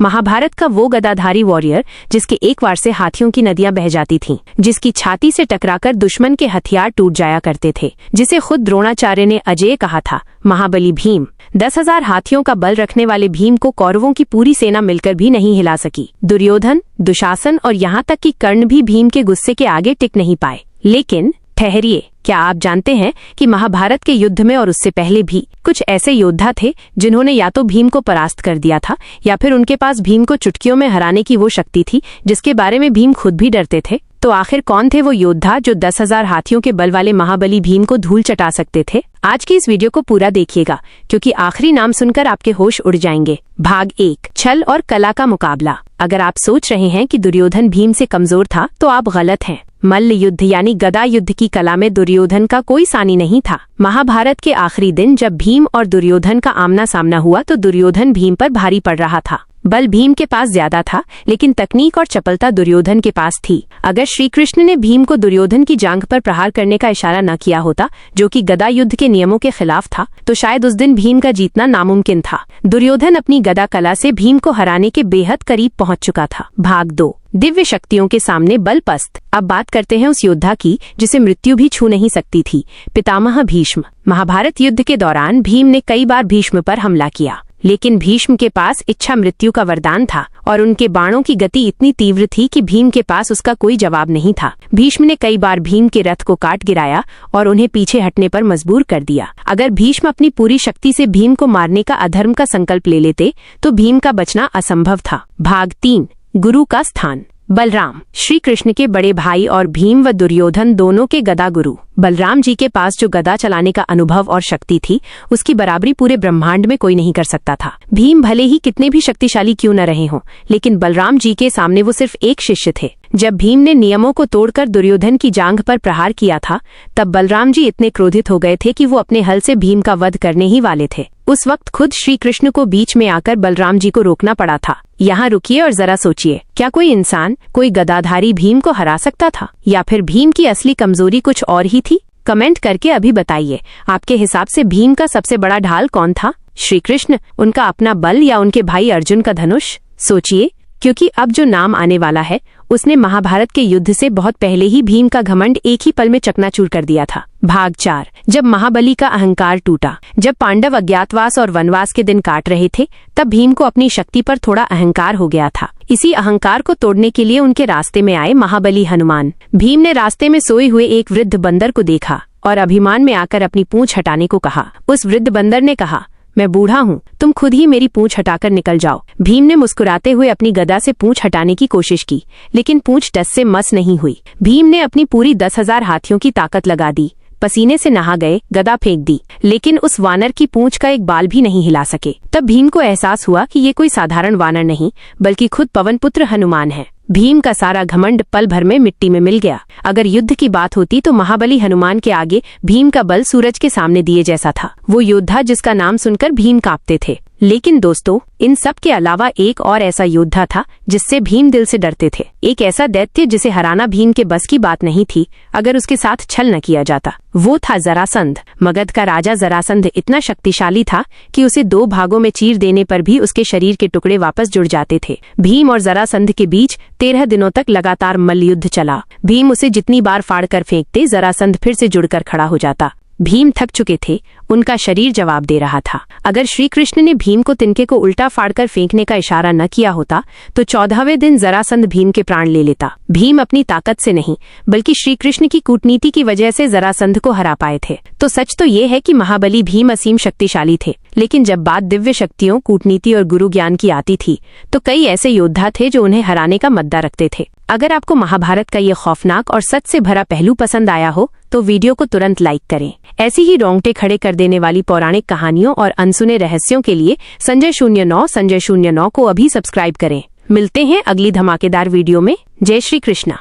महाभारत का वो गदाधारी वॉरियर जिसके एक वार से हाथियों की नदियां बह जाती थीं, जिसकी छाती से टकराकर दुश्मन के हथियार टूट जाया करते थे, जिसे खुद द्रोणाचार्य ने अजेय कहा था, महाबली भीम। 10,000 हाथियों का बल रखने वाले भीम को कौरवों की पूरी सेना मिलकर भी नहीं हिला सकी। दुर्योधन, दुशासन और यहाँ तक कि कर्ण भी भीम के गुस्से के आगे टिक नहीं पाए। लेकिन ठहरिए, क्या आप जानते हैं कि महाभारत के युद्ध में और उससे पहले भी कुछ ऐसे योद्धा थे जिन्होंने या तो भीम को परास्त कर दिया था या फिर उनके पास भीम को चुटकियों में हराने की वो शक्ति थी जिसके बारे में भीम खुद भी डरते थे। तो आखिर कौन थे वो योद्धा जो 10,000 हाथियों के बल वाले महाबली भीम को धूल चटा सकते थे? आज की इस वीडियो को पूरा देखिएगा क्योंकि आखिरी नाम सुनकर आपके होश उड़ जाएंगे। भाग 1, छल और कला का मुकाबला। अगर आप सोच रहे हैं कि दुर्योधन भीम से कमजोर था तो आप गलत हैं। मल्ल युद्ध यानी गदा युद्ध की कला में दुर्योधन का कोई सानी नहीं था। महाभारत के आखिरी दिन जब भीम और दुर्योधन का आमना सामना हुआ तो दुर्योधन भीम पर भारी पड़ रहा था। बल भीम के पास ज्यादा था लेकिन तकनीक और चपलता दुर्योधन के पास थी। अगर श्री कृष्ण ने भीम को दुर्योधन की जांघ पर प्रहार करने का इशारा न किया होता, जो कि गदा युद्ध के नियमों के खिलाफ था, तो शायद उस दिन भीम का जीतना नामुमकिन था। दुर्योधन अपनी गदा कला से भीम को हराने के बेहद करीब पहुंच चुका था। भाग 2, दिव्य शक्तियों के सामने बलपस्त। अब बात करते हैं उस योद्धा की जिसे मृत्यु भी छू नहीं सकती थी, पितामह भीष्म। महाभारत युद्ध के दौरान भीम ने कई बार भीष्म पर हमला किया, लेकिन भीष्म के पास इच्छा मृत्यु का वरदान था और उनके बाणों की गति इतनी तीव्र थी कि भीम के पास उसका कोई जवाब नहीं था। भीष्म ने कई बार भीम के रथ को काट गिराया और उन्हें पीछे हटने पर मजबूर कर दिया। अगर भीष्म अपनी पूरी शक्ति से भीम को मारने का अधर्म का संकल्प ले लेते तो भीम का बचना असंभव था। भाग 3, गुरु का स्थान। बलराम, श्री कृष्ण के बड़े भाई और भीम व दुर्योधन दोनों के गदा गुरु। बलराम जी के पास जो गदा चलाने का अनुभव और शक्ति थी उसकी बराबरी पूरे ब्रह्मांड में कोई नहीं कर सकता था। भीम भले ही कितने भी शक्तिशाली क्यों न रहे हों, लेकिन बलराम जी के सामने वो सिर्फ एक शिष्य थे। जब भीम ने नियमों को तोड़कर दुर्योधन की जांघ पर प्रहार किया था तब बलराम जी इतने क्रोधित हो गए थे कि वो अपने हल से भीम का वध करने ही वाले थे। उस वक्त खुद श्री कृष्ण को बीच में आकर बलराम जी को रोकना पड़ा था। यहाँ रुकिए और जरा सोचिए, क्या कोई इंसान, कोई गदाधारी भीम को हरा सकता था या फिर भीम की असली कमजोरी कुछ और ही थी? कमेंट करके अभी बताइए, आपके हिसाब से भीम का सबसे बड़ा ढाल कौन था? श्री कृष्ण, उनका अपना बल या उनके भाई अर्जुन का धनुष? सोचिए, क्योंकि अब जो नाम आने वाला है उसने महाभारत के युद्ध से बहुत पहले ही भीम का घमंड एक ही पल में चकनाचूर कर दिया था। भाग 4, जब महाबली का अहंकार टूटा। जब पांडव अज्ञातवास और वनवास के दिन काट रहे थे तब भीम को अपनी शक्ति पर थोड़ा अहंकार हो गया था। इसी अहंकार को तोड़ने के लिए उनके रास्ते में आए महाबली हनुमान। भीम ने रास्ते में सोए हुए एक वृद्ध बंदर को देखा और अभिमान में आकर अपनी पूंछ हटाने को कहा। उस वृद्ध बंदर ने कहा, मैं बूढ़ा हूँ, तुम खुद ही मेरी पूंछ हटाकर निकल जाओ। भीम ने मुस्कुराते हुए अपनी गदा से पूंछ हटाने की कोशिश की, लेकिन पूंछ टस से मस नहीं हुई। भीम ने अपनी पूरी 10,000 हाथियों की ताकत लगा दी, पसीने से नहा गए, गदा फेंक दी, लेकिन उस वानर की पूंछ का एक बाल भी नहीं हिला सके। तब भीम को एहसास हुआ कि ये कोई साधारण वानर नहीं बल्कि खुद पवनपुत्र हनुमान है। भीम का सारा घमंड पल भर में मिट्टी में मिल गया। अगर युद्ध की बात होती तो महाबली हनुमान के आगे भीम का बल सूरज के सामने दिए जैसा था। वो योद्धा जिसका नाम सुनकर भीम कांपते थे। लेकिन दोस्तों, इन सब के अलावा एक और ऐसा योद्धा था जिससे भीम दिल से डरते थे। एक ऐसा दैत्य जिसे हराना भीम के बस की बात नहीं थी अगर उसके साथ छल न किया जाता। वो था जरासंध। मगध का राजा जरासंध इतना शक्तिशाली था कि उसे 2 भागों में चीर देने पर भी उसके शरीर के टुकड़े वापस जुड़ जाते थे। भीम और जरासंध के बीच 13 दिनों तक लगातार मल्लयुद्ध चला। भीम उसे जितनी बार फाड़कर फेंकते, जरासंध फिर से जुड़कर खड़ा हो जाता। भीम थक चुके थे, उनका शरीर जवाब दे रहा था। अगर श्री कृष्ण ने भीम को तिनके को उल्टा फाड़कर फेंकने का इशारा न किया होता तो 14वें दिन जरासंध भीम के प्राण ले लेता। भीम अपनी ताकत से नहीं बल्कि श्री कृष्ण की कूटनीति की वजह से जरासंध को हरा पाए थे। तो सच तो ये है कि महाबली भीम असीम शक्तिशाली थे, लेकिन जब बात दिव्य शक्तियों, कूटनीति और गुरु ज्ञान की आती थी तो कई ऐसे योद्धा थे जो उन्हें हराने का मद्दा रखते थे। अगर आपको महाभारत का ये खौफनाक और सच से भरा पहलू पसंद आया हो तो वीडियो को तुरंत लाइक करें। ऐसी ही रोंगटे खड़े कर देने वाली पौराणिक कहानियों और अनसुने रहस्यों के लिए संजय 09 को अभी सब्सक्राइब करें। मिलते हैं अगली धमाकेदार वीडियो में। जय श्री कृष्णा।